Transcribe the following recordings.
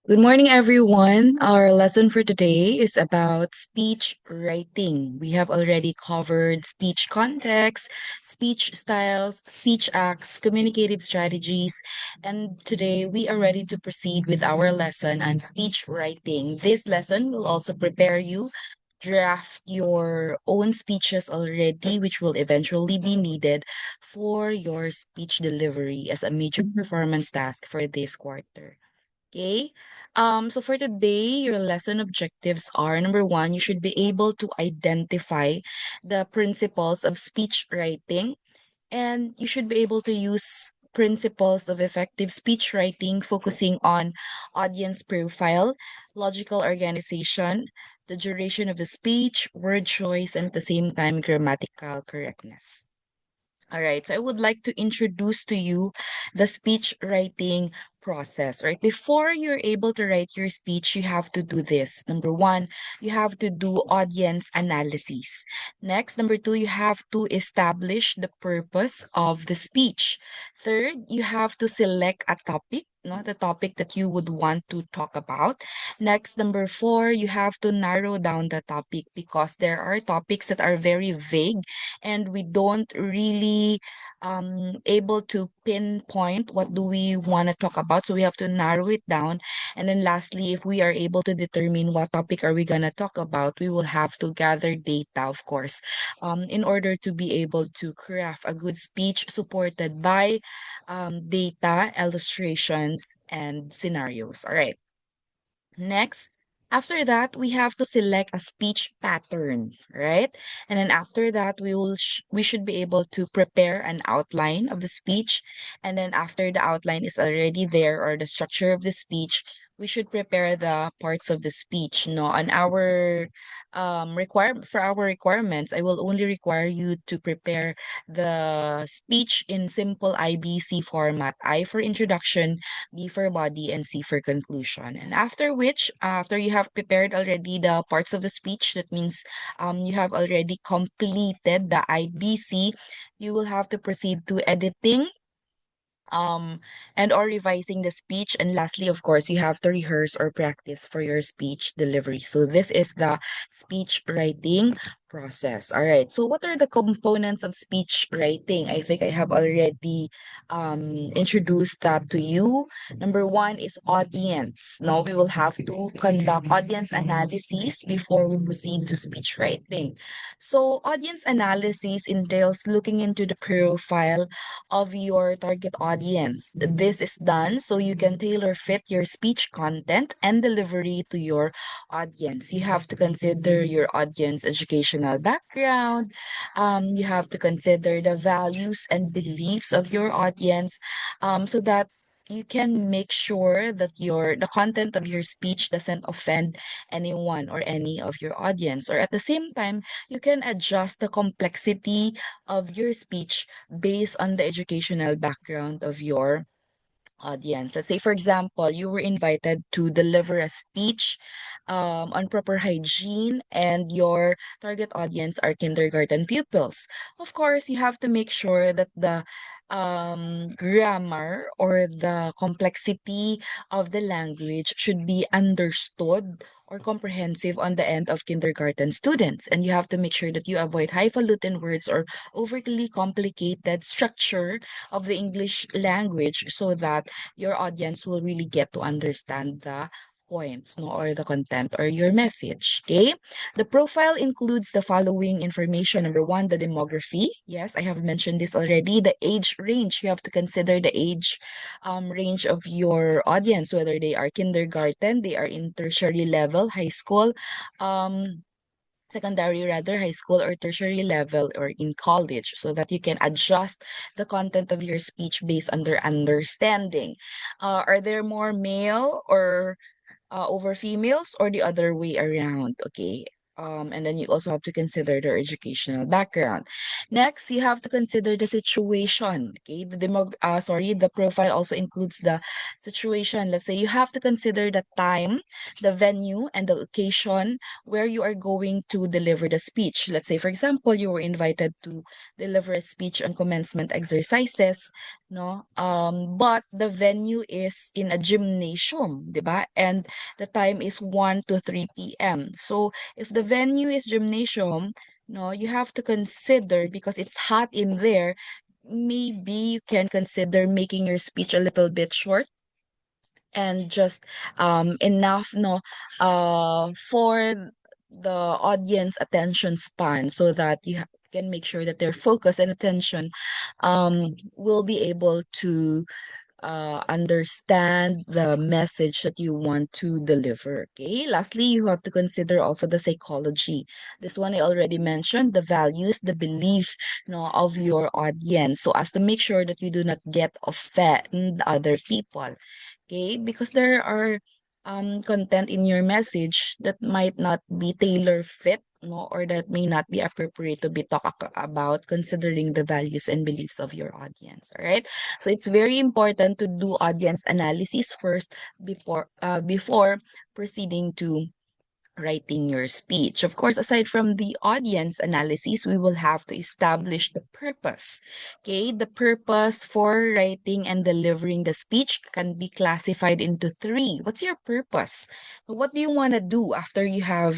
Good morning, everyone. Our lesson for today is about speech writing. We have already covered speech context, speech styles, speech acts, communicative strategies, and today we are ready to proceed with our lesson on speech writing. This lesson will also prepare you draft your own speeches already, which will eventually be needed for your speech delivery as a major performance task for this quarter. Okay. So for today, your lesson objectives are number one, you should be able to identify the principles of speech writing, and you should be able to use principles of effective speech writing, focusing on audience profile, logical organization, the duration of the speech, word choice, and at the same time, grammatical correctness. All right, so I would like to introduce to you the speech writing process, right? Before you're able to write your speech, you have to do this. Number one, you have to do audience analysis. Next, number two, you have to establish the purpose of the speech. Third, you have to select a topic, not the topic that you would want to talk about. Next, number four, you have to narrow down the topic because there are topics that are very vague and we don't really able to pinpoint what do we want to talk about, so we have to narrow it down. And then lastly, if we are able to determine what topic are we going to talk about, we will have to gather data, of course, in order to be able to craft a good speech supported by data, illustrations, and scenarios. All right. Next, after that, we have to select a speech pattern, right? And then after that, we should be able to prepare an outline of the speech. And then after the outline is already there, or the structure of the speech, we should prepare the parts of the speech. No, on our for our requirements, I will only require you to prepare the speech in simple IBC format. I for introduction, B for body, and C for conclusion. And after which, after you have prepared already the parts of the speech, that means you have already completed the IBC, you will have to proceed to editing um and or revising the speech, and lastly, of course, you have to rehearse or practice for your speech delivery. So this is the speech writing process. All right, so what are the components of speech writing? I think I have already introduced that to you. Number one is audience. Now we will have to conduct audience analysis before we proceed to speech writing. So audience analysis entails looking into the profile of your target audience. This is done so you can tailor fit your speech content and delivery to your audience. You have to consider your audience educational background. You have to consider the values and beliefs of your audience, so that you can make sure that the content of your speech doesn't offend anyone or any of your audience, or at the same time you can adjust the complexity of your speech based on the educational background of your audience. Let's say, for example, you were invited to deliver a speech on proper hygiene, and your target audience are kindergarten pupils. Of course, you have to make sure that the grammar or the complexity of the language should be understood or comprehensive on the end of kindergarten students. And you have to make sure that you avoid highfalutin words or overly complicated structure of the English language, so that your audience will really get to understand the points, no, or the content or your message. Okay. The profile includes the following information. Number one, the demography. Yes, I have mentioned this already. The age range. You have to consider the age range of your audience, whether they are kindergarten, they are in tertiary level, high school, um, secondary rather, high school or tertiary level, or in college, so that you can adjust the content of your speech based on their understanding. Are there more male or over females, or the other way around? Okay. And then you also have to consider their educational background. Next, you have to consider the situation. Okay, the profile also includes the situation. Let's say you have to consider the time, the venue, and the occasion where you are going to deliver the speech. Let's say, for example, you were invited to deliver a speech on commencement exercises, no? But the venue is in a gymnasium, diba? And the time is 1 to 3 p.m. So if the venue is gymnasium, no, you have to consider because it's hot in there, maybe you can consider making your speech a little bit short and just enough no for the audience attention span so that can make sure that their focus and attention will be able to understand the message that you want to deliver. Okay. Lastly, you have to consider also the psychology. This one I already mentioned, the values, the belief no, of your audience. So as to make sure that you do not get offend other people. Okay, because there are content in your message that might not be tailor fit no or that may not be appropriate to be talked about considering the values and beliefs of your audience, all right? So it's very important to do audience analysis first before proceeding to writing your speech. Of course, aside from the audience analysis, we will have to establish the purpose. Okay, the purpose for writing and delivering the speech can be classified into three. What's your purpose? What do you want to do after you have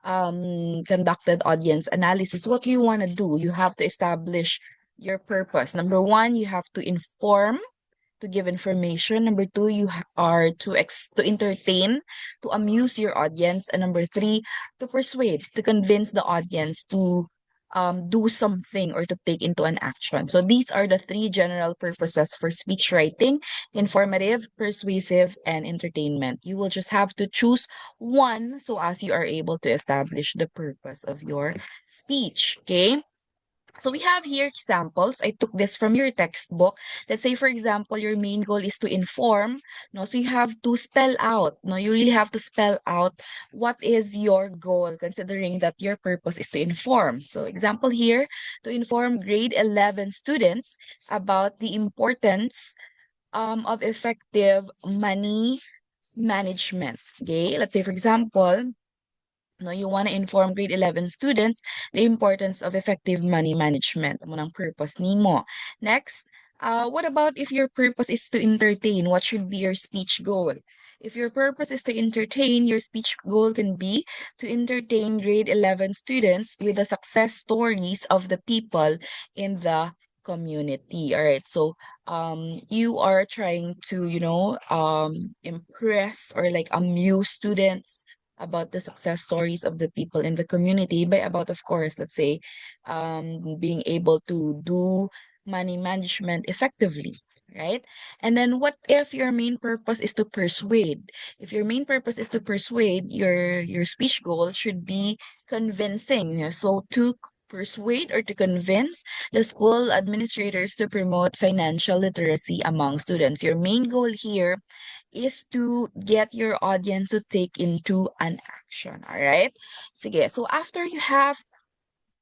conducted audience analysis? What do you want to do? You have to establish your purpose. Number one, you have to inform, to give information. Number two, are to entertain, to amuse your audience. And number three, to persuade, to convince the audience to do something or to take into an action. So these are the three general purposes for speech writing: informative, persuasive, and entertainment. You will just have to choose one so as you are able to establish the purpose of your speech. Okay. So we have here examples. I took this from your textbook. Let's say, for example, your main goal is to inform. No, so you have to spell out. No, you really have to spell out what is your goal, considering that your purpose is to inform. So, example here, to inform grade 11 students about the importance of effective money management. Okay, let's say, for example, no, you want to inform grade 11 students the importance of effective money management. Amo ng purpose nimo. Next, what about if your purpose is to entertain? What should be your speech goal? If your purpose is to entertain, your speech goal can be to entertain grade 11 students with the success stories of the people in the community. All right. So, you are trying to, impress or like amuse students about the success stories of the people in the community by about, of course, let's say, being able to do money management effectively, right? And then what if your main purpose is to persuade? If your main purpose is to persuade, your speech goal should be convincing. So to persuade or to convince the school administrators to promote financial literacy among students. Your main goal here is to get your audience to take into an action. All right? Sige. So after you have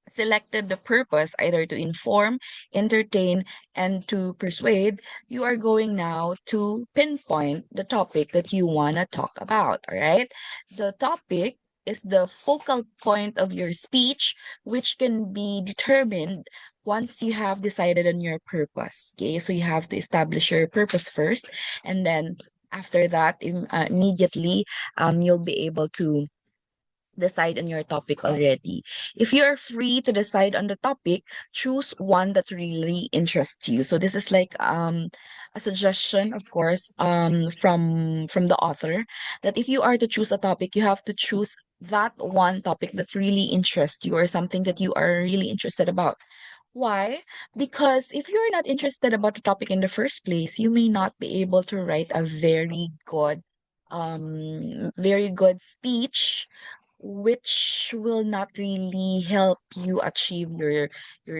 selected the purpose, either to inform, entertain, and to persuade, you are going now to pinpoint the topic that you want to talk about. All right? The topic is the focal point of your speech, which can be determined once you have decided on your purpose. Okay, so you have to establish your purpose first, and then after that, immediately, you'll be able to decide on your topic already. If you're free to decide on the topic, choose one that really interests you. So this is like a suggestion, of course, from the author, that if you are to choose a topic, you have to choose that one topic that really interests you or something that you are really interested about. Why? Because if you're not interested about the topic in the first place, you may not be able to write a very good speech, which will not really help you achieve your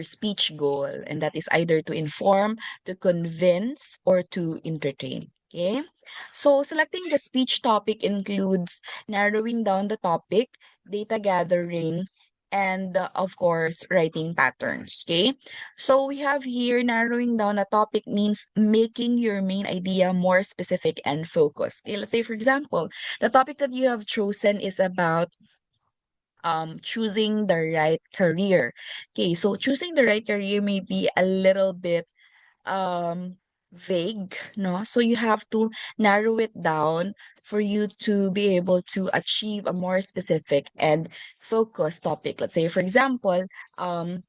speech goal, and that is either to inform, to convince, or to entertain. Okay, so selecting the speech topic includes narrowing down the topic, data gathering, and of course, writing patterns. Okay. So we have here narrowing down a topic means making your main idea more specific and focused. Okay. Let's say, for example, the topic that you have chosen is about choosing the right career. Okay. So choosing the right career may be a little bit um vague, no, so you have to narrow it down for you to be able to achieve a more specific and focused topic. Let's say, for example, um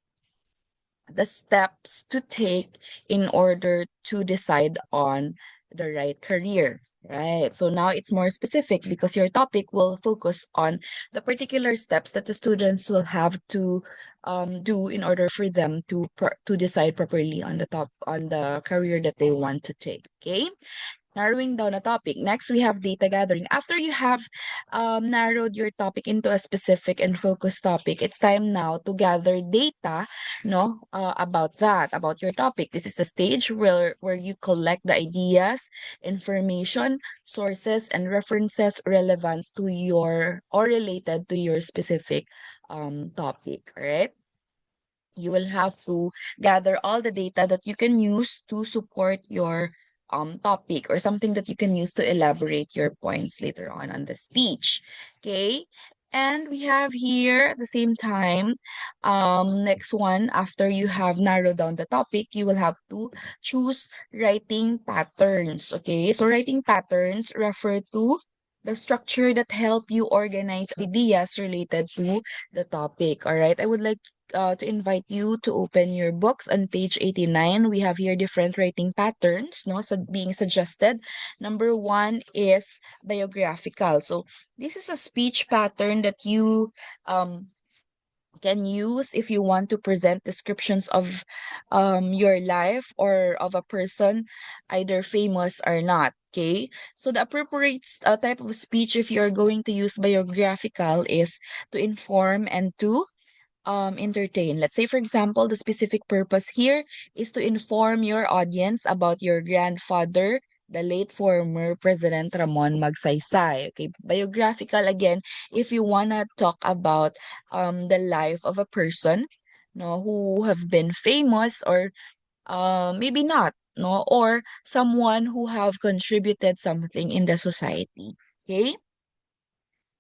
the steps to take in order to decide on the right career, right? So now it's more specific because your topic will focus on the particular steps that the students will have to do in order for them to decide properly on the career that they want to take. Okay, narrowing down a topic. Next, we have data gathering. After you have narrowed your topic into a specific and focused topic, it's time now to gather data, no, about that, about your topic. This is the stage where you collect the ideas, information, sources, and references relevant to your or related to your specific topic. All right. You will have to gather all the data that you can use to support your topic, or something that you can use to elaborate your points later on the speech. Okay. And we have here at the same time, next one, after you have narrowed down the topic, you will have to choose writing patterns. Okay. So writing patterns refer to the structure that help you organize ideas related to the topic. All right. I would like to invite you to open your books on page 89. We have here different writing patterns, no, so being suggested. Number one is biographical. So this is a speech pattern that you um can use if you want to present descriptions of your life or of a person, either famous or not. Okay, so the appropriate type of speech if you're going to use biographical is to inform and to entertain. Let's say, for example, the specific purpose here is to inform your audience about your grandfather, the late former President Ramon Magsaysay. Okay, biographical again, if you wanna talk about the life of a person, no, who have been famous or maybe not, no, or someone who have contributed something in the society. Okay.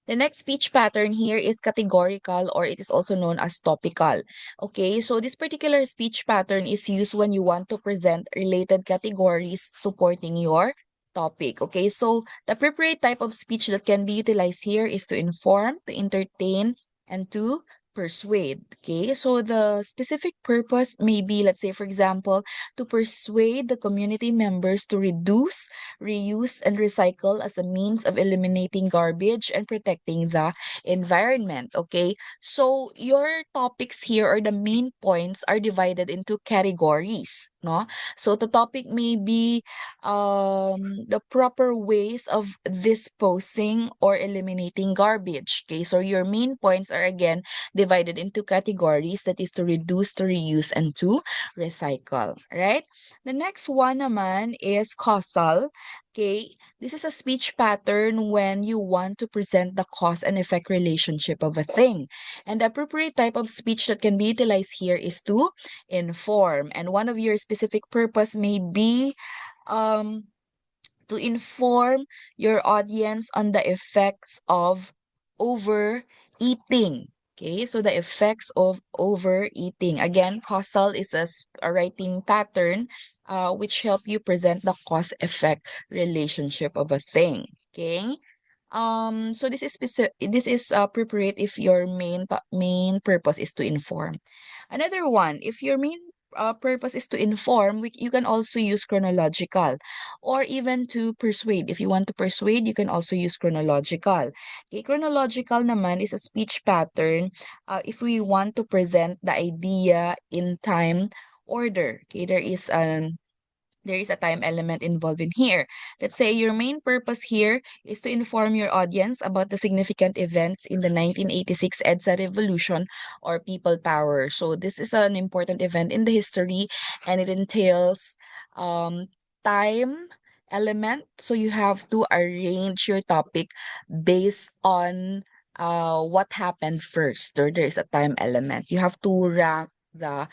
The next speech pattern here is categorical, or it is also known as topical. Okay, so this particular speech pattern is used when you want to present related categories supporting your topic. Okay, so the appropriate type of speech that can be utilized here is to inform, to entertain, and to persuade. Okay, so the specific purpose may be, let's say, for example, to persuade the community members to reduce, reuse, and recycle as a means of eliminating garbage and protecting the environment. Okay, so your topics here, or the main points, are divided into categories. No, so the topic may be the proper ways of disposing or eliminating garbage. Okay, so your main points are again divided into categories, that is to reduce, to reuse, and to recycle. Right. The next one naman is causal. Okay, this is a speech pattern when you want to present the cause and effect relationship of a thing. And the appropriate type of speech that can be utilized here is to inform. And one of your specific purpose may be um to inform your audience on the effects of overeating. Okay, so the effects of overeating. Again, causal is a writing pattern which help you present the cause-effect relationship of a thing. Okay. So this is appropriate if your main purpose is to inform. Another one, if your main purpose is to inform, you can also use chronological, or even to persuade. If you want to persuade, you can also use chronological. Okay, chronological naman is a speech pattern if we want to present the idea in time order. Okay, there is a time element involved in here. Let's say your main purpose here is to inform your audience about the significant events in the 1986 EDSA revolution, or people power. So this is an important event in the history, and it entails um time element. So you have to arrange your topic based on what happened first, or there's a time element. You have to rank the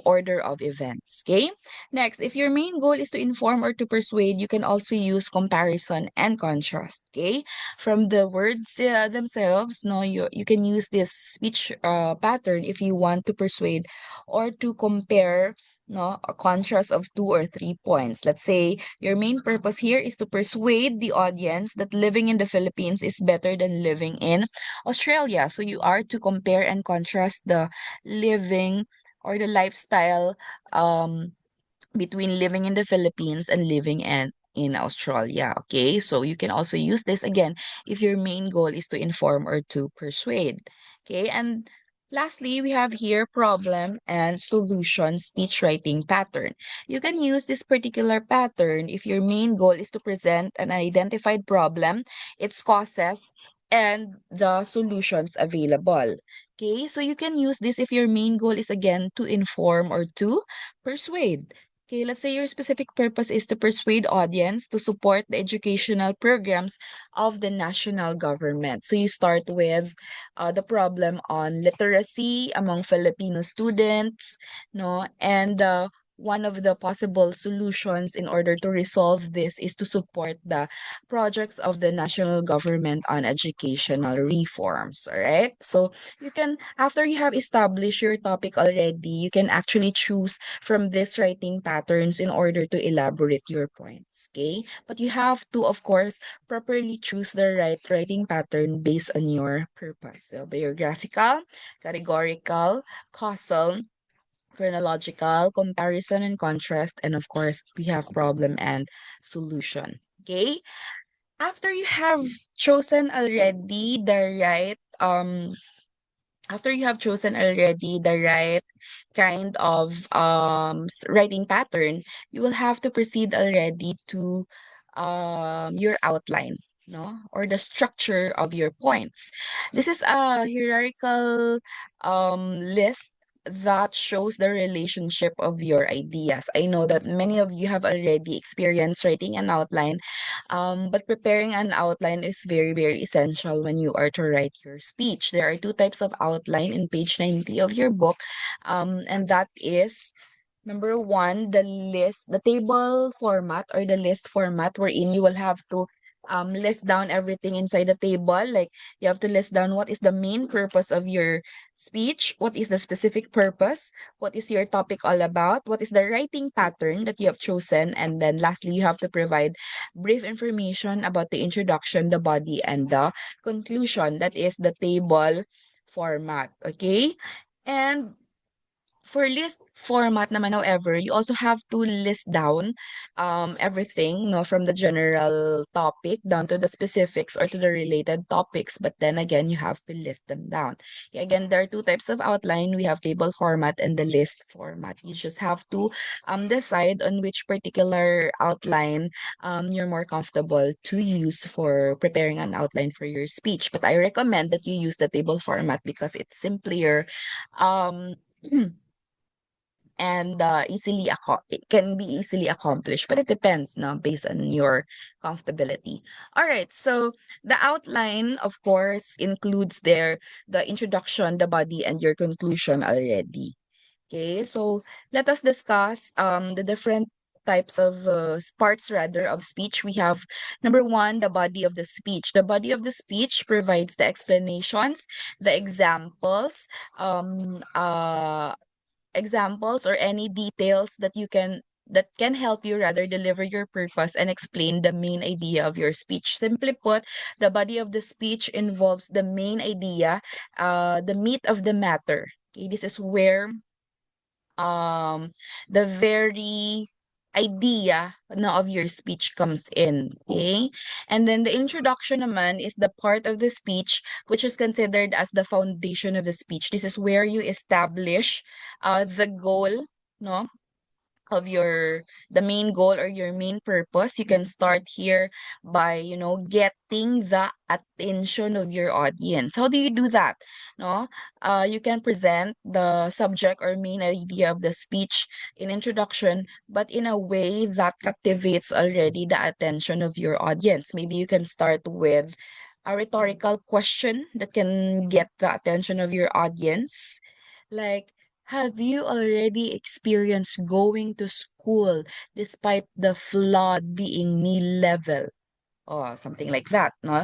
order of events. Okay. Next, if your main goal is to inform or to persuade, you can also use comparison and contrast. Okay. From the words themselves, no, you can use this speech pattern if you want to persuade or to compare, no, a contrast of 2 or 3 points. Let's say your main purpose here is to persuade the audience that living in the Philippines is better than living in Australia. So you are to compare and contrast the living or the lifestyle um between living in the Philippines and living in Australia. Okay, so you can also use this again if your main goal is to inform or to persuade. Okay, and lastly, we have here problem and solution speech writing pattern. You can use this particular pattern if your main goal is to present an identified problem, its causes, and the solutions available. Okay, so you can use this if your main goal is again to inform or to persuade. Okay, let's say your specific purpose is to persuade audience to support the educational programs of the national government. So you start with the problem on literacy among Filipino students, no, and one of the possible solutions in order to resolve this is to support the projects of the national government on educational reforms. All right. So you can, after you have established your topic already, you can actually choose from these writing patterns in order to elaborate your points. Okay. But you have to, of course, properly choose the right writing pattern based on your purpose. So biographical, categorical, causal, chronological, comparison and contrast, and of course, we have problem and solution. Okay. After you have chosen already the right after you have chosen already the right kind of writing pattern, you will have to proceed already to your outline, no, or the structure of your points. This is a hierarchical list that shows the relationship of your ideas. I know that many of you have already experienced writing an outline, but preparing an outline is very, very essential when you are to write your speech. There are two types of outline in page 90 of your book, and that is number one, the table format or the list format wherein you will have to list down everything inside the table. Like you have to list down what is the main purpose of your speech, what is the specific purpose, what is your topic all about, what is the writing pattern that you have chosen, and then lastly, you have to provide brief information about the introduction, the body, and the conclusion. That is the table format. Okay? And for list format naman, however, you also have to list down everything, no, from the general topic down to the specifics or to the related topics. But then again, you have to list them down. Okay, again, there are two types of outline. We have table format and the list format. You just have to decide on which particular outline you're more comfortable to use for preparing an outline for your speech. But I recommend that you use the table format because it's simpler. Um, and it can be easily accomplished, but it depends, no, based on your comfortability. All right, so the outline of course includes there the introduction, the body, and your conclusion already. Okay, so let us discuss the different types of parts rather of speech. We have number one, the body of the speech. The body of the speech provides the explanations, the examples or any details that can help you rather deliver your purpose and explain the main idea of your speech. Simply put, the body of the speech involves the main idea, the meat of the matter. Okay, this is where the very idea na of your speech comes in. Okay, and then the introduction naman is the part of the speech which is considered as the foundation of the speech. This is where you establish the goal, no, of the main goal or your main purpose. You can start here by, getting the attention of your audience. How do you do that? No, you can present the subject or main idea of the speech in introduction, but in a way that captivates already the attention of your audience. Maybe you can start with a rhetorical question that can get the attention of your audience. Like, have you already experienced going to school despite the flood being knee level? Or something like that, no?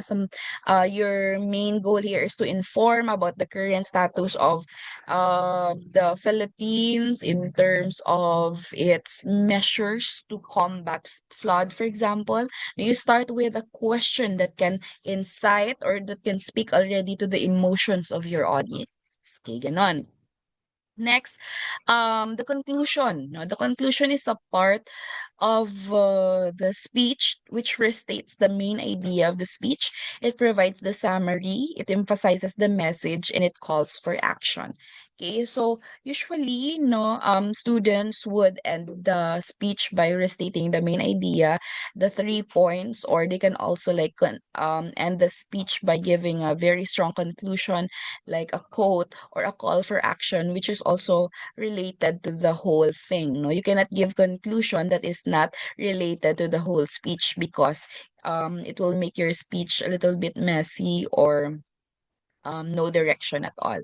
Your main goal here is to inform about the current status of the Philippines in terms of its measures to combat flood, for example. You start with a question that can incite or that can speak already to the emotions of your audience. Okay, ganon. Next, the conclusion. No, the conclusion is a part of the speech which restates the main idea of the speech. It provides the summary, it emphasizes the message, and it calls for action. Okay, so usually, no, students would end the speech by restating the main idea, the 3 points, or they can also like end the speech by giving a very strong conclusion, like a quote or a call for action, which is also related to the whole thing. No, you cannot give conclusion that is not related to the whole speech because it will make your speech a little bit messy or no direction at all.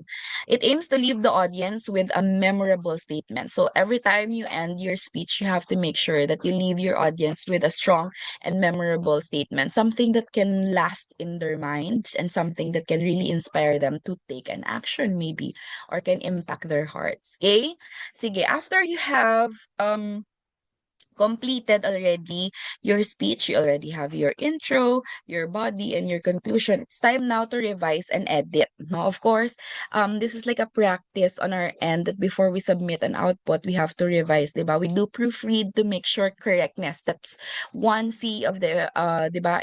It aims to leave the audience with a memorable statement. So every time you end your speech, you have to make sure that you leave your audience with a strong and memorable statement, something that can last in their minds and something that can really inspire them to take an action maybe or can impact their hearts. Okay? Sige, after you have completed already your speech, you already have your intro, your body, and your conclusion. It's time now to revise and edit. No, of course, this is like a practice on our end that before we submit an output, we have to revise, diba? We do proofread to make sure correctness. That's one C of the, diba?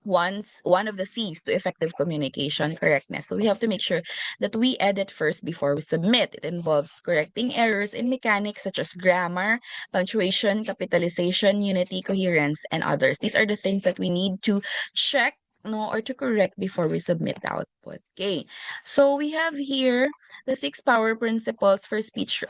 One of the C's to effective communication, correctness. So we have to make sure that we edit first before we submit. It involves correcting errors in mechanics such as grammar, punctuation, capitalization, unity, coherence, and others. These are the things that we need to check, no, or to correct before we submit the output. Okay. So we have here the 6 power principles for speech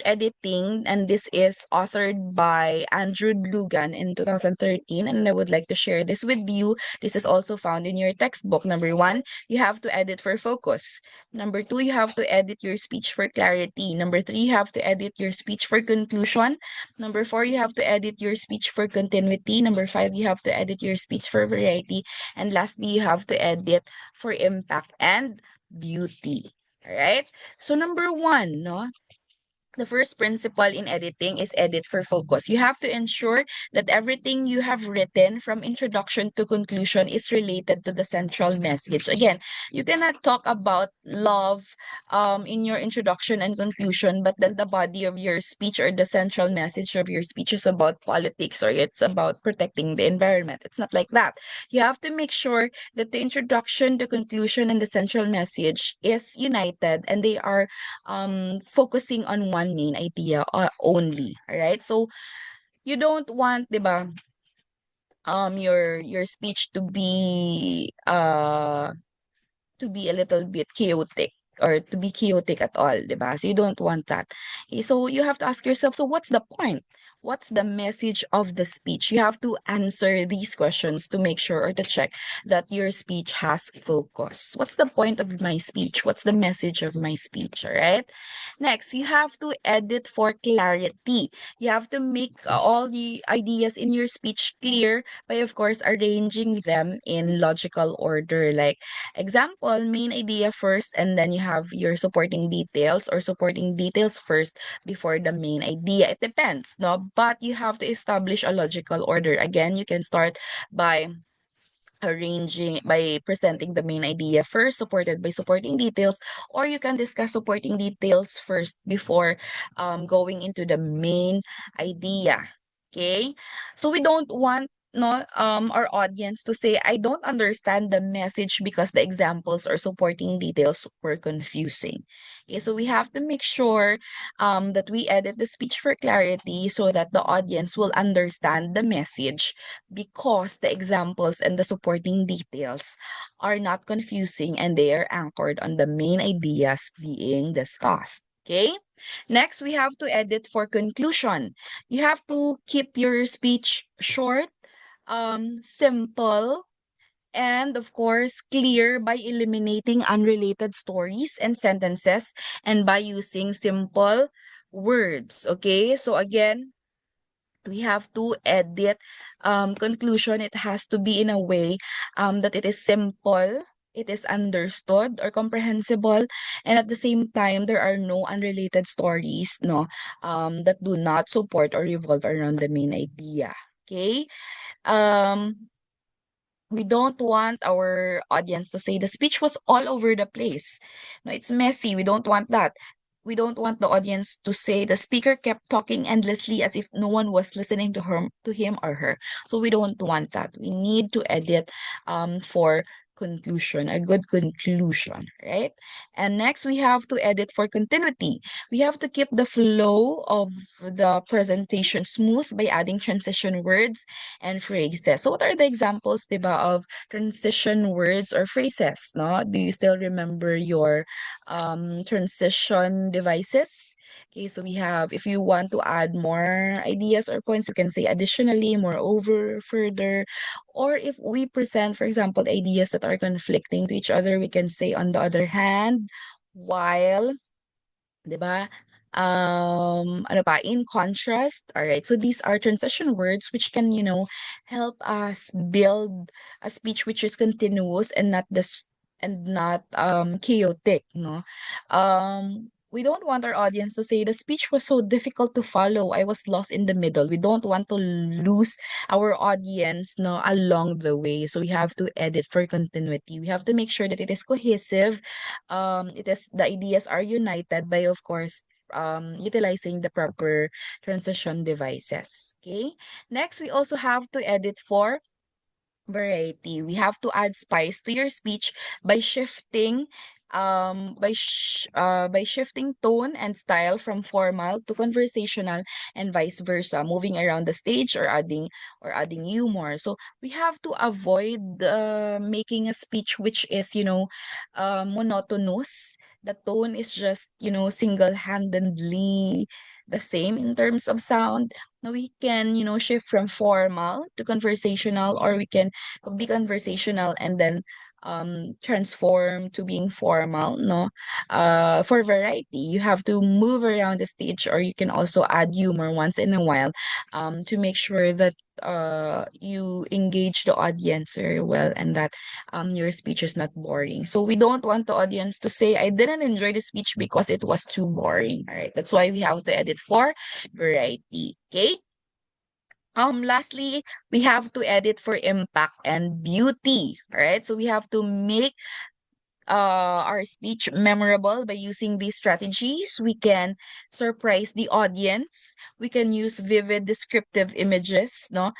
editing, and this is authored by Andrew Lugan in 2013, and I would like to share this with you. This is also found in your textbook. Number 1, you have to edit for focus. Number 2, you have to edit your speech for clarity. Number 3, you have to edit your speech for conclusion. Number 4, you have to edit your speech for continuity. Number 5, you have to edit your speech for variety. And lastly, you have to edit for impact and beauty. All right? So number 1, no? The first principle in editing is edit for focus. You have to ensure that everything you have written from introduction to conclusion is related to the central message. Again, you cannot talk about love in your introduction and conclusion, but then the body of your speech or the central message of your speech is about politics or it's about protecting the environment. It's not like that. You have to make sure that the introduction, the conclusion, and the central message is united and they are focusing on one main idea only. All right, so you don't want, diba, your speech to be a little bit chaotic or to be chaotic at all, diba? So you don't want that. Okay, so you have to ask yourself, so what's the point? What's the message of the speech? You have to answer these questions to make sure or to check that your speech has focus. What's the point of my speech? What's the message of my speech? All right. Next, you have to edit for clarity. You have to make all the ideas in your speech clear by, of course, arranging them in logical order. Like, example, main idea first, and then you have your supporting details or supporting details first before the main idea. It depends, no? But you have to establish a logical order. Again, you can start by presenting the main idea first, supported by supporting details, or you can discuss supporting details first before going into the main idea. Okay, so we don't want, no, our audience to say, I don't understand the message because the examples or supporting details were confusing. Okay, so we have to make sure that we edit the speech for clarity so that the audience will understand the message because the examples and the supporting details are not confusing and they are anchored on the main ideas being discussed. Okay, next we have to edit for conclusion. You have to keep your speech short, simple, and of course, clear by eliminating unrelated stories and sentences and by using simple words. Okay, so again, we have to edit conclusion. It has to be in a way that it is simple, it is understood or comprehensible, and at the same time there are no unrelated stories, no, that do not support or revolve around the main idea. Okay, um we don't want our audience to say the speech was all over the place. No, it's messy. We don't want that. We don't want the audience to say the speaker kept talking endlessly as if no one was listening to him or her. So we don't want that. We need to edit for conclusion, a good conclusion, right? And next we have to edit for continuity. We have to keep the flow of the presentation smooth by adding transition words and phrases. So what are the examples, diba, of transition words or phrases, no? Do you still remember your transition devices? Okay, so we have, if you want to add more ideas or points, you can say additionally, moreover, further. Or if we present, for example, ideas that are conflicting to each other, we can say on the other hand, while, 'di ba? Ano pa, in contrast, all right. So these are transition words which can, help us build a speech which is continuous and not this and not chaotic, no. We don't want our audience to say the speech was so difficult to follow. I was lost in the middle. We don't want to lose our audience, no, along the way. So we have to edit for continuity. We have to make sure that it is cohesive, it is the ideas are united by, of course, utilizing the proper transition devices. Okay, next we also have to edit for variety. We have to add spice to your speech by shifting by shifting tone and style from formal to conversational and vice versa, moving around the stage or adding humor. So we have to avoid making a speech which is, monotonous. The tone is just, single-handedly the same in terms of sound. Now we can, shift from formal to conversational, or we can be conversational and then transform to being formal, no? For variety, you have to move around the stage, or you can also add humor once in a while to make sure that you engage the audience very well and that your speech is not boring. So we don't want the audience to say, I didn't enjoy the speech because it was too boring. All right. That's why we have to edit for variety. Okay. Lastly, we have to edit for impact and beauty. All right. So we have to make our speech memorable by using these strategies. We can surprise the audience. We can use vivid descriptive images, no,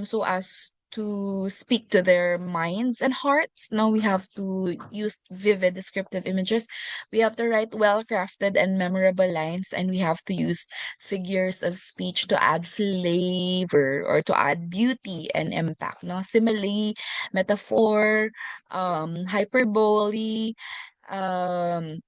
so as to speak to their minds and hearts. Now we have to use vivid descriptive images. We have to write well-crafted and memorable lines, and we have to use figures of speech to add flavor or to add beauty and impact. No, simile, metaphor, hyperbole, um,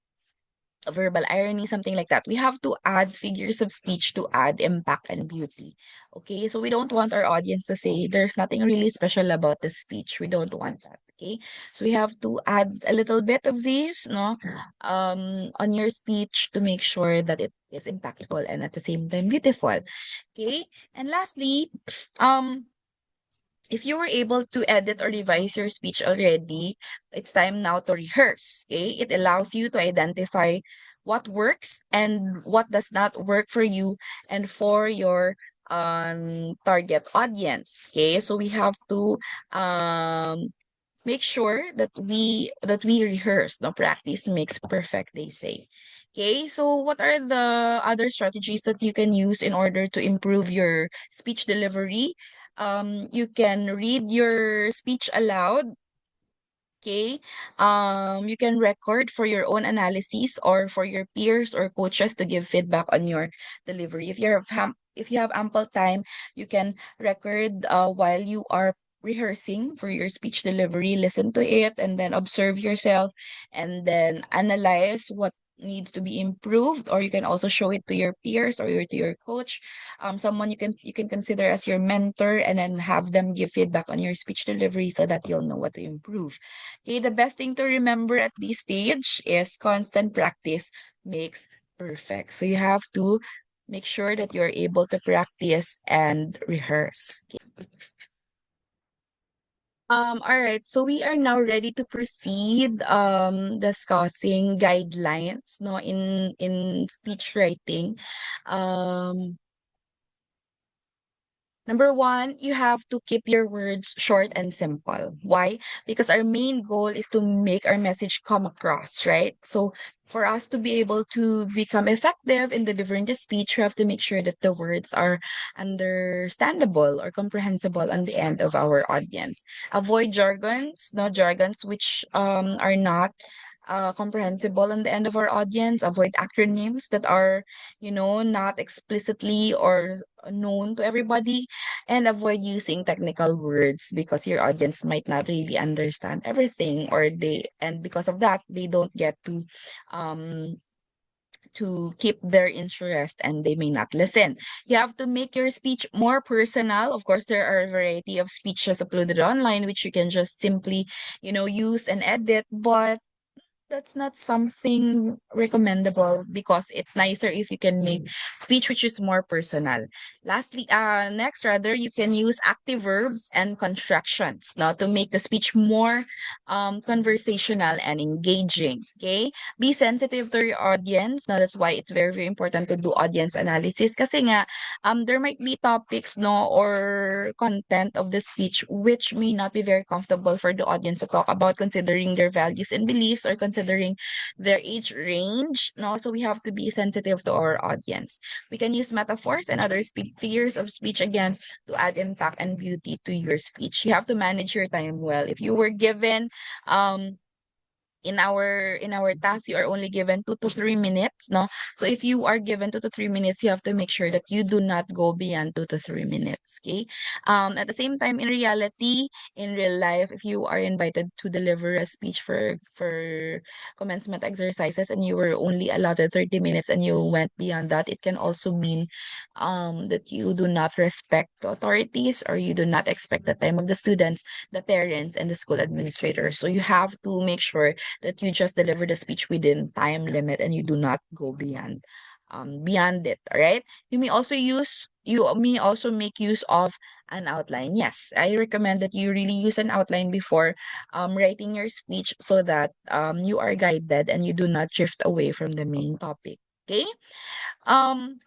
verbal irony, something like that. We have to add figures of speech to add impact and beauty. Okay, so we don't want our audience to say there's nothing really special about the speech. We don't want that. Okay, so we have to add a little bit of these, no, on your speech to make sure that it is impactful and at the same time beautiful. Okay, and lastly, um if you were able to edit or revise your speech already, it's time now to rehearse. Okay? It allows you to identify what works and what does not work for you and for your target audience. Okay, so we have to make sure that we rehearse. No, practice makes perfect, they say. Okay, so what are the other strategies that you can use in order to improve your speech delivery? You can read your speech aloud. Okay. You can record for your own analysis or for your peers or coaches to give feedback on your delivery. If you have ample time, you can record while you are rehearsing for your speech delivery. Listen to it and then observe yourself and then analyze what needs to be improved, or you can also show it to your peers or to your coach, someone you can consider as your mentor, and then have them give feedback on your speech delivery so that you'll know what to improve. Okay, the best thing to remember at this stage is constant practice makes perfect. So you have to make sure that you're able to practice and rehearse. All right, so we are now ready to proceed discussing guidelines no in speech writing. Um Number one, you have to keep your words short and simple. Why? Because our main goal is to make our message come across, right? So for us to be able to become effective in delivering the speech, we have to make sure that the words are understandable or comprehensible on the end of our audience. Avoid jargons, no jargons which are not comprehensible on the end of our audience. Avoid acronyms that are, not explicitly or known to everybody, and avoid using technical words because your audience might not really understand everything, or and because of that they don't get um to keep their interest, and they may not listen. You have to make your speech more personal. Of course, there are a variety of speeches uploaded online which you can just simply, use and edit, but that's not something recommendable because it's nicer if you can make speech which is more personal. Next, rather, you can use active verbs and contractions now to make the speech more conversational and engaging. Okay, be sensitive to your audience. Now that's why it's very very important to do audience analysis. Kasi nga, there might be topics no or content of the speech which may not be very comfortable for the audience to talk about, considering their values and beliefs or considering their age range. No, so we have to be sensitive to our audience. We can use metaphors and other figures of speech again to add impact and beauty to your speech. You have to manage your time well. If you were given um in our task, you are only given 2 to 3 minutes, no? So if you are given 2 to 3 minutes, you have to make sure that you do not go beyond 2 to 3 minutes. Okay. At the same time, in reality, in real life, if you are invited to deliver a speech for commencement exercises and you were only allotted 30 minutes and you went beyond that, it can also mean that you do not respect the authorities, or you do not expect the time of the students, the parents, and the school administrators. So you have to make sure that you just deliver the speech within time limit and you do not go beyond it. All right, you may also make use of an outline. Yes, I recommend that you really use an outline before writing your speech, so that you are guided and you do not drift away from the main topic. Okay. um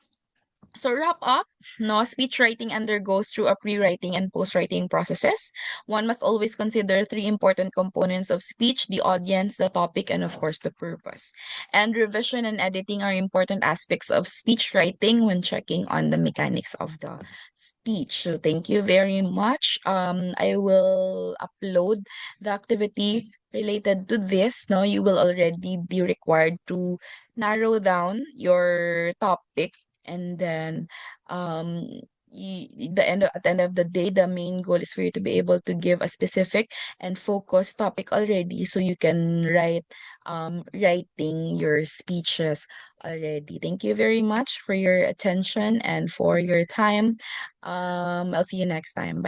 so wrap up, no, speech writing undergoes through a pre-writing and post-writing processes. One must always consider three important components of speech: the audience, the topic, and of course the purpose. And revision and editing are important aspects of speech writing when checking on the mechanics of the speech. So thank you very much. I will upload the activity related to this. No, you will already be required to narrow down your topic, and then um at the end of the day, the main goal is for you to be able to give a specific and focused topic already, so you can writing your speeches already. Thank you very much for your attention and for your time. I'll see you next time. Bye.